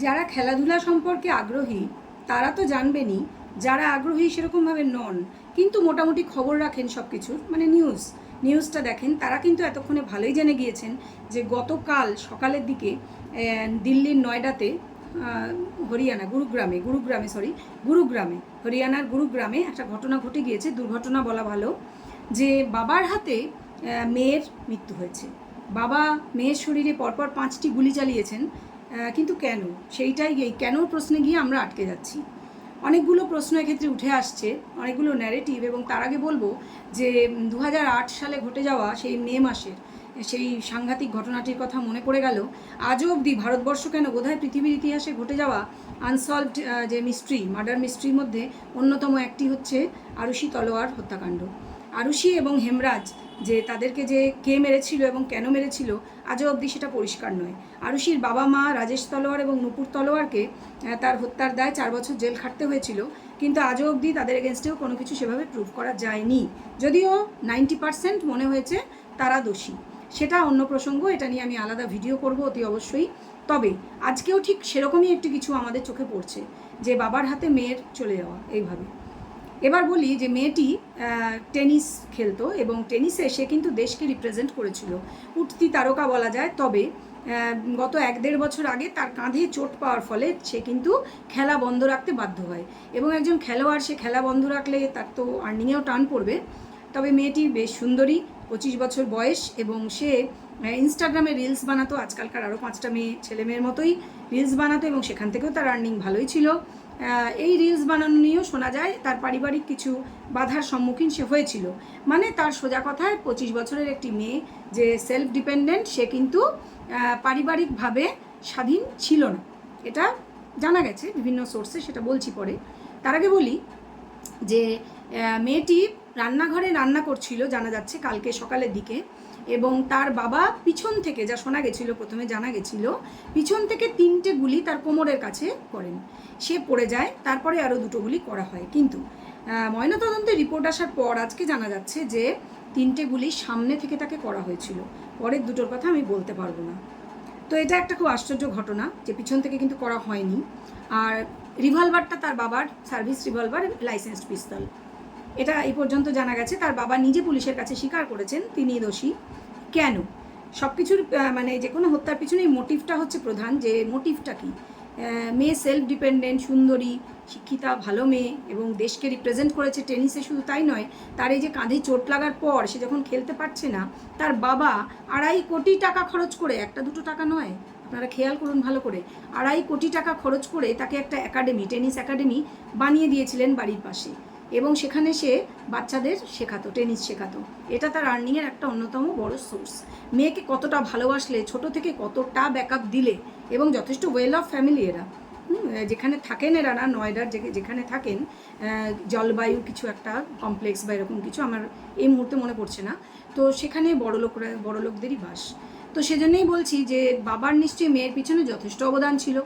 যারা খেলাধুলা সম্পর্কে আগ্রহী তারা তো জানবেনই, যারা আগ্রহী সেরকমভাবে নন কিন্তু মোটামুটি খবর রাখেন সব কিছুর, মানে নিউজটা দেখেন, তারা কিন্তু এতক্ষণে ভালোই জেনে গিয়েছেন যে গতকাল সকালের দিকে দিল্লির নয়ডাতে, হরিয়ানা গুরুগ্রামে হরিয়ানার গুরুগ্রামে একটা ঘটনা ঘটে গিয়েছে। দুর্ঘটনা বলা ভালো, যে বাবার হাতে মেয়ের মৃত্যু হয়েছে। বাবা মেয়ের শরীরে পরপর 5টি গুলি চালিয়েছেন। কিন্তু কেন, সেইটাই এই কেন প্রশ্নে গিয়ে আমরা আটকে যাচ্ছি। অনেকগুলো প্রশ্ন এক্ষেত্রে উঠে আসছে, অনেকগুলো ন্যারেটিভ, এবং তার আগে বলবো যে 2008 সালে ঘটে যাওয়া সেই মে মাসের সেই সাংঘাতিক ঘটনাটির কথা মনে পড়ে গেল। আজও অবধি ভারতবর্ষ কেন, বোধহয় পৃথিবীর ইতিহাসে ঘটে যাওয়া আনসলভড যে মার্ডার মিস্ট্রির মধ্যে অন্যতম একটি হচ্ছে আরুষি তলোয়ার হত্যাকাণ্ড। আরুষি এবং হেমরাজ, যে তাদেরকে যে কে মেরেছিল এবং কেন মেরেছিল আজও অবধি সেটা পরিষ্কার নয়। আরুষির বাবা মা রাজেশ তলোয়ার এবং নুপুর তলোয়ারকে তার হত্যার দায় 4 বছর জেল খাটতে হয়েছিল, কিন্তু আজও অবধি তাদের এগেনস্টেও কোনো কিছু সেভাবে প্রুভ করা যায়নি। যদিও 90% মনে হয়েছে তারা দোষী, সেটা অন্য প্রসঙ্গ, এটা নিয়ে আমি আলাদা ভিডিও করব অতি অবশ্যই। তবে আজকেও ঠিক সেরকমই একটি কিছু আমাদের চোখে পড়ছে, যে বাবার হাতে মেয়ের চলে যাওয়া এইভাবে। এবার বলি যে মেয়েটি টেনিস খেলতো এবং টেনিসে সে কিন্তু দেশকে রিপ্রেজেন্ট করেছিল, উঠতি তারকা বলা যায়। তবে গত 1-1.5 বছর আগে তার কাঁধে চোট পাওয়ার ফলে সে কিন্তু খেলা বন্ধ রাখতে বাধ্য হয়, এবং একজন খেলোয়াড় সে খেলা বন্ধ রাখলে তার তো আর্নিংয়েও টান পড়বে। তবে মেয়েটি বেশ সুন্দরী, 25 বছর বয়স, এবং সে ইনস্টাগ্রামে রিলস বানাতো, আজকালকার আরও 5টা ছেলে মেয়ের মতোই রিলস বানাতো, এবং সেখান থেকেও তার আর্নিং ভালোই ছিল। এই রিলস বানানো নিয়েও শোনা যায় তার পারিবারিক কিছু বাধার সম্মুখীন সে হয়েছিল। মানে তার সোজা কথায় 25 বছরের একটি মেয়ে যে সেলফ ডিপেন্ডেন্ট, সে কিন্তু পারিবারিকভাবে স্বাধীন ছিল না, এটা জানা গেছে বিভিন্ন সোর্সে, সেটা বলছি পরে। তার আগে বলি যে মেয়েটি রান্নাঘরে রান্না করছিল জানা যাচ্ছে কালকে সকালের দিকে, এবং তার বাবা পিছন থেকে, যা শোনা গেছিল প্রথমে জানা গেছিল, পিছন থেকে 3টে গুলি তার কোমরের কাছে করেন। সে পড়ে যায়, তারপরে আরও 2টো গুলি করা হয়। কিন্তু ময়নাতদন্তের রিপোর্ট আসার পর আজকে জানা যাচ্ছে যে 3টে গুলি সামনে থেকে তাকে করা হয়েছিল, পরের 2টোর কথা আমি বলতে পারবো না। তো এটা একটা খুব আশ্চর্য ঘটনা যে পিছন থেকে কিন্তু করা হয়নি। আর রিভলভারটা তার বাবার সার্ভিস রিভলভার, লাইসেন্সড পিস্তল, এটা এই পর্যন্ত জানা গেছে। তার বাবা নিজে পুলিশের কাছে স্বীকার করেছেন তিনি দোষী। কেন, সব কিছুর মানে যে কোনো হত্যার পিছনেই মোটিভটা হচ্ছে প্রধান, যে মোটিভটা কি। মেয়ে সেলফ ডিপেন্ডেন্ট, সুন্দরী, শিক্ষিতা, ভালো মেয়ে, এবং দেশকে রিপ্রেজেন্ট করেছে টেনিসে। শুধু তাই নয়, তার এই যে কাঁধে চোট লাগার পর সে যখন খেলতে পারছে না, তার বাবা 2.5 কোটি টাকা খরচ করে, 1-2 টাকা নয়, আপনারা খেয়াল করুন ভালো করে, 2.5 কোটি টাকা খরচ করে তাকে একটা একাডেমি, টেনিস একাডেমি বানিয়ে দিয়েছিলেন বাড়ির পাশে, এবং সেখানে সে বাচ্চাদের শেখাতো, টেনিস শেখাতো। এটা তার আর্নিংয়ের একটা অন্যতম বড় সোর্স। মেয়েকে কতটা ভালোবাসলে, ছোট থেকে কতটা ব্যাকআপ দিলে, এবং যথেষ্ট ওয়েল অফ ফ্যামিলি এরা, যেখানে থাকেন এরা, না নয়ডার যেখানে থাকেন, জলবায়ু কিছু একটা কমপ্লেক্স বা এরকম কিছু, আমার এই মুহূর্তে মনে পড়ছে না। তো সেখানে বড় লোকদেরই বাস। তো সেজন্যই বলছি যে বাবার নিশ্চয়ই মেয়ের পিছনে যথেষ্ট অবদান ছিল,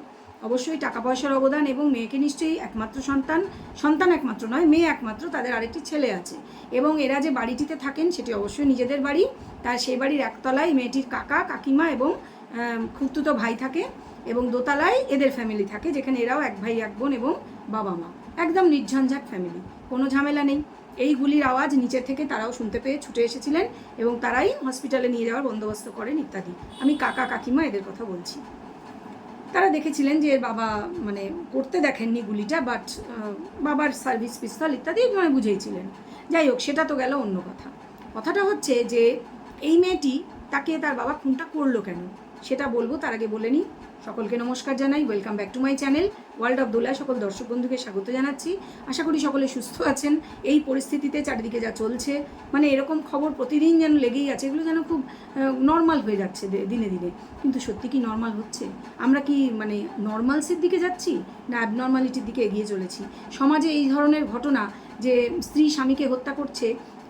অবশ্যই টাকা পয়সার অবদান, এবং মেয়েকে নিশ্চয়ই একমাত্র সন্তান একমাত্র নয়, মেয়ে একমাত্র, তাদের আরেকটি ছেলে আছে, এবং এরা যে বাড়িটিতে থাকেন সেটি অবশ্যই নিজেদের বাড়ি। তার সেই বাড়ির একতলায় মেয়েটির কাকা কাকিমা এবং খুঁড়তুতো ভাই থাকে, এবং দোতলায় এদের ফ্যামিলি থাকে, যেখানে এরাও 1 ভাই 1 বোন এবং বাবা মা, একদম নির্ঝঞ্ঝাট ফ্যামিলি, কোনো ঝামেলা নেই। এই গুলির আওয়াজ নিচের থেকে তারাও শুনতে পেয়ে ছুটে এসেছিলেন, এবং তারাই হসপিটালে নিয়ে যাওয়ার বন্দোবস্ত করেন ইত্যাদি। আমি কাকা কাকিমা এদের কথা বলছি। তারা দেখেছিলেন যে বাবা মানে করতে দেখেননি গুলিটা, বাট বাবার সার্ভিস পিস্তল ইত্যাদি মানে বুঝেইছিলেন। যাই হোক, সেটা তো গেল অন্য কথা। কথাটা হচ্ছে যে এই মেয়েটি, তাকে তার বাবা খুনটা করলো কেন সেটা বলবো, তার আগে বলে নিই। সকলকে নমস্কার জানাই, welcome back to my channel world of Dola. সকল দর্শক বন্ধুকে স্বাগত জানাচ্ছি। আশা করি সকলে সুস্থ আছেন। এই পরিস্থিতিতে চারিদিকে যা চলছে, মানে এরকম খবর প্রতিদিন যেন লেগেই আছে, এগুলো যেন খুব নর্মাল হয়ে যাচ্ছে দিনে দিনে। কিন্তু সত্যি কি নর্মাল হচ্ছে? আমরা কি মানে নর্মালসের দিকে যাচ্ছি, না অ্যাবনর্মালিটির দিকে এগিয়ে চলেছি? সমাজে এই ধরনের ঘটনা, যে স্ত্রী স্বামীকে হত্যা করছে,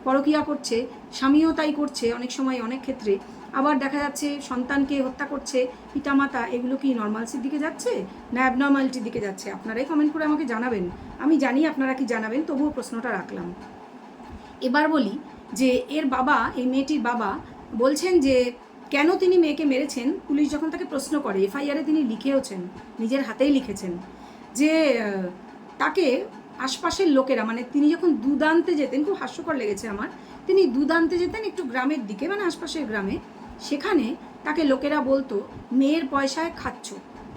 পরকীয়া করছে, স্বামীও তাই করছে অনেক সময়, অনেক ক্ষেত্রে আবার দেখা যাচ্ছে সন্তানকে হত্যা করছে পিতামাতা, এগুলো কি নর্মালসির দিকে যাচ্ছে না অ্যাবনর্মালিটির দিকে যাচ্ছে? আপনারাই কমেন্ট করে আমাকে জানাবেন। আমি জানি আপনারা কি জানাবেন, তবুও প্রশ্নটা রাখলাম। এবার বলি যে এর বাবা, এই মেয়েটির বাবা বলছেন যে কেন তিনি মেয়েকে মেরেছেন পুলিশ যখন তাকে প্রশ্ন করে, এফআইআরে তিনি লিখেওছেন, নিজের হাতেই লিখেছেন যে তাকে আশপাশের লোকেরা, মানে তিনি যখন দুধ আনতে যেতেন, খুব হাস্যকর লেগেছে আমার, তিনি দুধ আনতে যেতেন একটু গ্রামের দিকে, মানে আশপাশের গ্রামে, সেখানে তাকে লোকেরা বলতো মেয়ের পয়সায় খাচ্ছ,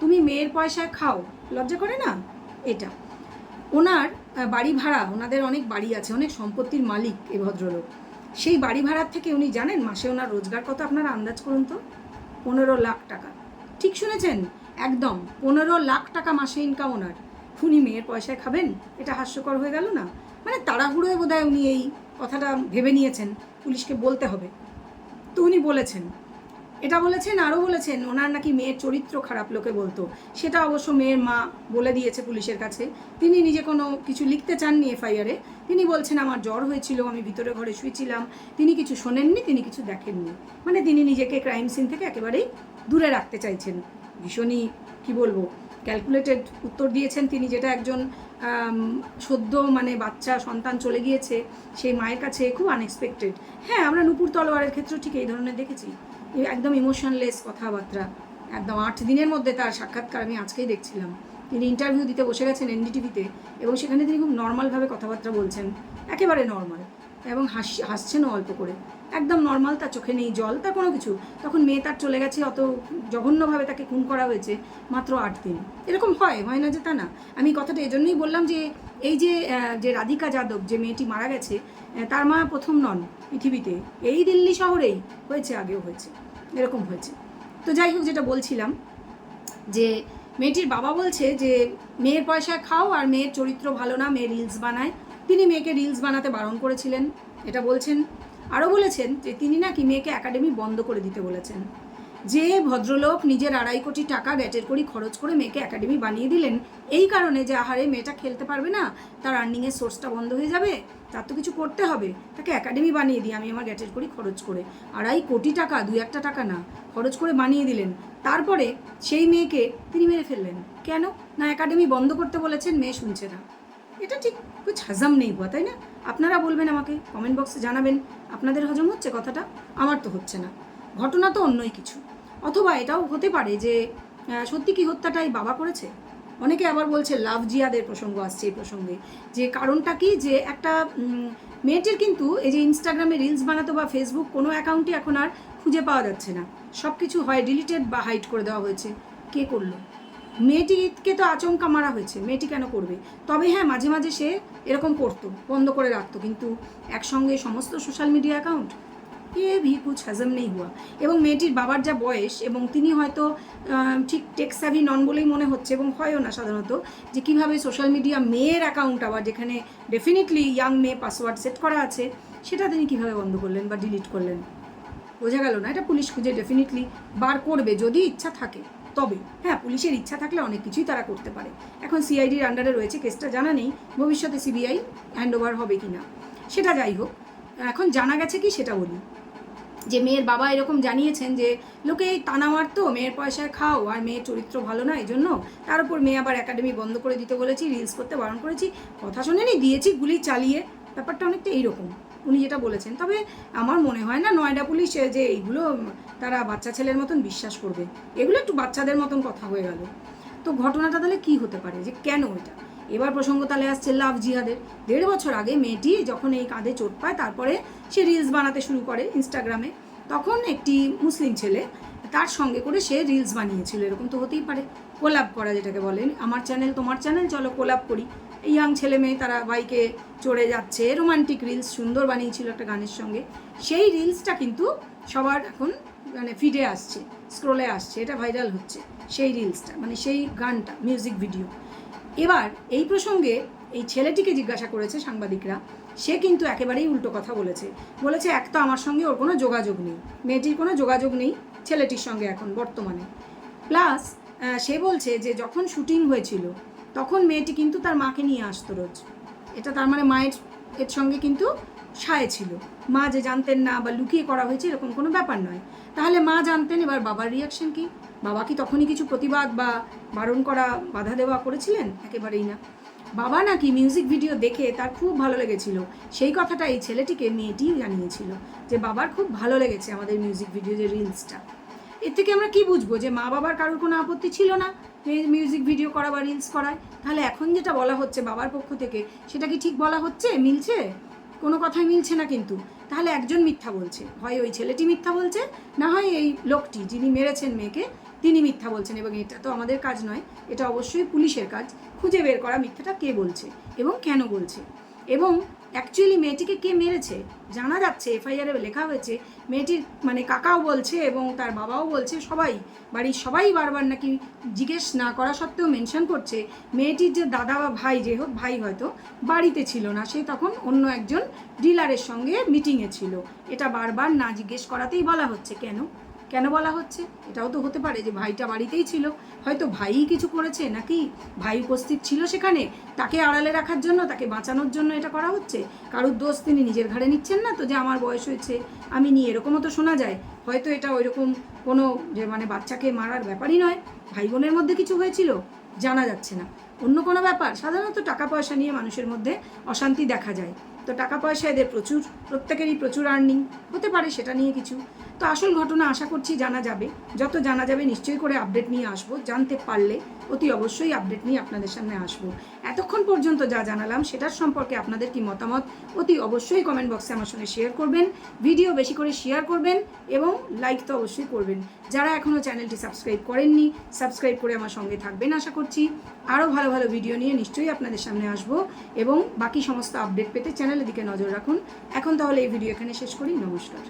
তুমি মেয়ের পয়সায় খাও, লজ্জা করে না? এটা ওনার বাড়ি ভাড়া, ওনাদের অনেক বাড়ি আছে, অনেক সম্পত্তির মালিক এই ভদ্রলোক। সেই বাড়ি ভাড়ার থেকে উনি জানেন মাসে ওনার রোজগার কত? আপনারা আন্দাজ করুন তো। 15 লাখ টাকা। ঠিক শুনেছেন, একদম 15 লাখ টাকা মাসে ইনকাম ওনার। উনি মেয়ের পয়সায় খাবেন? এটা হাস্যকর হয়ে গেল না? মানে তাড়াহুড়োয় বোধহয় উনি এই কথাটা ভেবে নিয়েছেন পুলিশকে বলতে হবে, তো উনি বলেছেন। এটা বলেছেন, আরও বলেছেন ওনার নাকি মেয়ের চরিত্র খারাপ, লোকে বলতো। সেটা অবশ্য মেয়ের মা বলে দিয়েছে পুলিশের কাছে। তিনি নিজে কোনো কিছু লিখতে চাননি এফআইআরে। তিনি বলছেন আমার জ্বর হয়েছিল, আমি ভিতরে ঘরে শুয়েছিলাম, তিনি কিছু শোনেননি, তিনি কিছু দেখেননি। মানে তিনি নিজেকে ক্রাইম সিন থেকে একেবারেই দূরে রাখতে চাইছেন। ভীষণই কী বলবো, ক্যালকুলেটেড উত্তর দিয়েছেন তিনি, যেটা একজন সদ্য মানে বাচ্চা সন্তান চলে গিয়েছে সেই মায়ের কাছে খুব আনএক্সপেক্টেড। হ্যাঁ, আমরা নূপুর তলোয়ারের ক্ষেত্রেও ঠিক এই ধরনের দেখেছি, একদম ইমোশনলেস কথাবার্তা। একদম 8 দিনের মধ্যে তার সাক্ষাৎকার আমি আজকেই দেখছিলাম, তিনি ইন্টারভিউ দিতে বসে গেছেন এনডিটিভিতে, এবং সেখানে তিনি খুব নর্মালভাবে কথাবার্তা বলছেন, একেবারে নর্মাল, এবং হাসছেনও অল্প করে, একদম নর্মাল, তার চোখে নেই জল, তার কোনো কিছু। তখন মেয়ে তার চলে গেছে, অত জঘন্যভাবে তাকে খুন করা হয়েছে মাত্র 8 দিন। এরকম হয় না যে তা না। আমি কথাটা এজন্যই বললাম যে এই যে রাধিকা যাদব, যে মেয়েটি মারা গেছে, তার মা প্রথম নন পৃথিবীতে, এই দিল্লি শহরেই হয়েছে, আগেও হয়েছে, এরকম হয়েছে। তো যাই হোক, যেটা বলছিলাম যে মেয়েটির বাবা বলছে যে মেয়ের পয়সায় খাও, আর মেয়ের চরিত্র ভালো না, মেয়ে রিলস বানায়, তিনি মেয়েকে রিলস বানাতে বারণ করেছিলেন, এটা বলছেন। আরও বলেছেন যে তিনি নাকি মেয়েকে একাডেমি বন্ধ করে দিতে বলেছেন। যে ভদ্রলোক নিজের 2.5 কোটি টাকা গ্যাটের করি খরচ করে মেয়েকে একাডেমি বানিয়ে দিলেন এই কারণে যে আহারে মেয়েটা খেলতে পারবে না, তার আর্নিংয়ের সোর্সটা বন্ধ হয়ে যাবে, তার তো কিছু করতে হবে, তাকে একাডেমি বানিয়ে দিই আমি আমার গ্যাটের করি খরচ করে, 2.5 কোটি টাকা, 2-1 টাকা না, খরচ করে বানিয়ে দিলেন। তারপরে সেই মেয়েকে তিনি মেরে ফেললেন। কেন না? একাডেমি বন্ধ করতে বলেছেন, মেয়ে শুনছে না। এটা ঠিক কুছ হজম নেই হুয়া, তাই না? আপনারা বলবেন, আমাকে কমেন্ট বক্সে জানাবেন আপনাদের হজম হচ্ছে কথাটা, আমার তো হচ্ছে না। ঘটনা তো অন্যই কিছু। অথবা এটাও হতে পারে যে সত্যি কি হত্যাটাই বাবা করেছে। অনেকে আবার বলছে লাভ জিয়াদের প্রসঙ্গ আসছে এই প্রসঙ্গে, যে কারণটা কি, যে একটা মেয়েটির কিন্তু এই যে ইনস্টাগ্রামে রিলস বানাতো বা ফেসবুক, কোনো অ্যাকাউন্টই এখন আর খুঁজে পাওয়া যাচ্ছে না, সব কিছু হয় ডিলিটেড বা হাইড করে দেওয়া হয়েছে। কে করলো? মেয়েটিকে তো আচমকা মারা হয়েছে, মেয়েটি কেন করবে? তবে হ্যাঁ, মাঝে মাঝে সে এরকম করতো, বন্ধ করে রাখতো, কিন্তু একসঙ্গে সমস্ত social media account, A V কুছ হজম নেই হুয়া। এবং মেয়েটির বাবার যা বয়স, এবং তিনি হয়তো ঠিক টেক স্যাভি নন বলেই মনে হচ্ছে, এবং হয়ও না সাধারণত, যে কীভাবে সোশ্যাল মিডিয়া মেয়ের অ্যাকাউন্ট, আবার যেখানে ডেফিনেটলি ইয়াং মেয়ে পাসওয়ার্ড সেট করা আছে, সেটা তিনি কীভাবে বন্ধ করলেন বা ডিলিট করলেন? বোঝা গেল না। এটা পুলিশ খুঁজে ডেফিনেটলি বার করবে, যদি ইচ্ছা থাকে। তবে হ্যাঁ, পুলিশের ইচ্ছা থাকলে অনেক কিছুই তারা করতে পারে। এখন সিআইডির আন্ডারে রয়েছে, কেসটা জানা নেই ভবিষ্যতে সিবিআই হ্যান্ড ওভার হবে কি না, সেটা যাই হোক। এখন জানা গেছে কি সেটা বলি, যে মেয়ের বাবা এরকম জানিয়েছেন যে লোকে এই তানা মারতো মেয়ের পয়সায় খাও, আর মেয়ের চরিত্র ভালো না, এই জন্য তার উপর মেয়ে আবার একাডেমি বন্ধ করে দিতে বলেছি, রিলস করতে বারণ করেছি, কথা শোনেনি, দিয়েছি গুলি চালিয়ে। ব্যাপারটা অনেকটা এইরকম উনি যেটা বলেছেন। তবে আমার মনে হয় না নয়ডা পুলিশ যে এইগুলো তারা বাচ্চা ছেলের মতন বিশ্বাস করবে, এগুলো একটু বাচ্চাদের মতন কথা হয়ে গেল। তো ঘটনাটা তাহলে কী হতে পারে, যে কেন এটা? এবার প্রসঙ্গ তাহলে আসছে লাভ জিহাদের। 1.5 বছর আগে মেয়েটি যখন এই কাঁধে চোট পায়, তারপরে সে রিলস বানাতে শুরু করে ইনস্টাগ্রামে, তখন একটি মুসলিম ছেলে তার সঙ্গে করে সে রিলস বানিয়েছিল। এরকম তো হতেই পারে, কোলাপ করা যেটাকে বলেন, আমার চ্যানেল তোমার চ্যানেল, চলো কোলাপ করি। ইয়াং ছেলে মেয়ে তারা বাইকে চড়ে যাচ্ছে, রোমান্টিক রিলস সুন্দর বানিয়েছিল একটা গানের সঙ্গে। সেই রিলসটা কিন্তু সবার এখন মানে ফিডে আসছে, স্ক্রোলে আসছে, এটা ভাইরাল হচ্ছে সেই রিলসটা, মানে সেই গানটা, মিউজিক ভিডিও। এবার এই প্রসঙ্গে এই ছেলেটিকে জিজ্ঞাসা করেছে সাংবাদিকরা, সে কিন্তু একেবারেই উল্টো কথা বলেছে এক তো আমার সঙ্গে ওর কোনো যোগাযোগ নেই, মেয়েটির কোনো যোগাযোগ নেই ছেলেটির সঙ্গে এখন বর্তমানে। প্লাস সে বলছে যে যখন শুটিং হয়েছিল তখন মেয়েটি কিন্তু তার মাকে নিয়ে আসতো রোজ। এটা তার মানে মায়ের এর সঙ্গে কিন্তু সায় ছিল, মা যে জানতেন না বা লুকিয়ে করা হয়েছে এরকম কোনো ব্যাপার নয়। তাহলে মা জানতেন, এবার বাবার রিয়াকশন কি? বাবা কি তখনই কিছু প্রতিবাদ বা বারণ করা, বাধা দেওয়া করেছিলেন? একেবারেই না। বাবা নাকি মিউজিক ভিডিও দেখে তার খুব ভালো লেগেছিল। সেই কথাটা এই ছেলেটিকে মেয়েটিও জানিয়েছিল যে বাবার খুব ভালো লেগেছে আমাদের মিউজিক ভিডিও যে রিলসটা। এর থেকে আমরা কি বুঝবো যে মা বাবার কারোর কোনো আপত্তি ছিল না মিউজিক ভিডিও করা বা রিলস করায়? তাহলে এখন যেটা বলা হচ্ছে বাবার পক্ষ থেকে, সেটা কি ঠিক বলা হচ্ছে? মিলছে? কোনো কথাই মিলছে না কিন্তু। তাহলে একজন মিথ্যা বলছে, হয় ওই ছেলেটি মিথ্যা বলছে, না হয় এই লোকটি যিনি মেরেছেন মেয়েকে তিনি মিথ্যা বলছেন। এবং এটা তো আমাদের কাজ নয়, এটা অবশ্যই পুলিশের কাজ খুঁজে বের করা মিথ্যাটা কে বলছে এবং কেন বলছে, এবং অ্যাকচুয়ালি মেয়েটিকে কে মেরেছে জানা যাচ্ছে। এফআইআরে লেখা হয়েছে, মেয়েটির মানে কাকাও বলছে এবং তার বাবাও বলছে, সবাই বাড়ির সবাই বারবার নাকি জিজ্ঞেস না করা সত্ত্বেও মেনশন করছে মেয়েটির যে দাদা বা ভাই, যে হোক ভাই হয়তো বাড়িতে ছিল না, সে তখন অন্য একজন ডিলারের সঙ্গে মিটিংয়ে ছিল। এটা বারবার না জিজ্ঞেস করাতেই বলা হচ্ছে। কেন বলা হচ্ছে? এটাও তো হতে পারে যে ভাইটা বাড়িতেই ছিল, হয়তো ভাইই কিছু করেছে, নাকি ভাই উপস্থিত ছিল সেখানে, তাকে আড়ালে রাখার জন্য, তাকে বাঁচানোর জন্য এটা করা হচ্ছে। কারোর দোষ তিনি নিজের ঘাড়ে নিচ্ছেন না তো, যে আমার বয়স হয়েছে আমি নিয়ে, এরকমও তো শোনা যায়। হয়তো এটা ওইরকম কোনো যে মানে বাচ্চাকে মারার ব্যাপারই নয়, ভাই বোনের মধ্যে কিছু হয়েছিল, জানা যাচ্ছে না। অন্য কোনো ব্যাপার, সাধারণত টাকা পয়সা নিয়ে মানুষের মধ্যে অশান্তি দেখা যায়। তো টাকা পয়সা এদের প্রচুর, প্রত্যেকেরই প্রচুর আর্নিং, হতে পারে সেটা নিয়ে কিছু। তো আসল ঘটনা আশা করছি জানা যাবে, যত জানা যাবে নিশ্চয়ই করে আপডেট নিয়ে আসবো, জানতে পারলে অতি অবশ্যই আপডেট নিয়ে আপনাদের সামনে আসবো। এতক্ষণ পর্যন্ত যা জানালাম সেটার সম্পর্কে আপনাদের কি মতামত অতি অবশ্যই কমেন্ট বক্সে আমার সঙ্গে শেয়ার করবেন। ভিডিও বেশি করে শেয়ার করবেন এবং লাইক তো অবশ্যই করবেন। যারা এখনও চ্যানেলটি সাবস্ক্রাইব করেননি, সাবস্ক্রাইব করে আমার সঙ্গে থাকবেন আশা করছি। আরও ভালো ভালো ভিডিও নিয়ে নিশ্চয়ই আপনাদের সামনে আসবো, এবং বাকি সমস্ত আপডেট পেতে চ্যানেলের দিকে নজর রাখুন। এখন তাহলে এই ভিডিও এখানে শেষ করি। নমস্কার।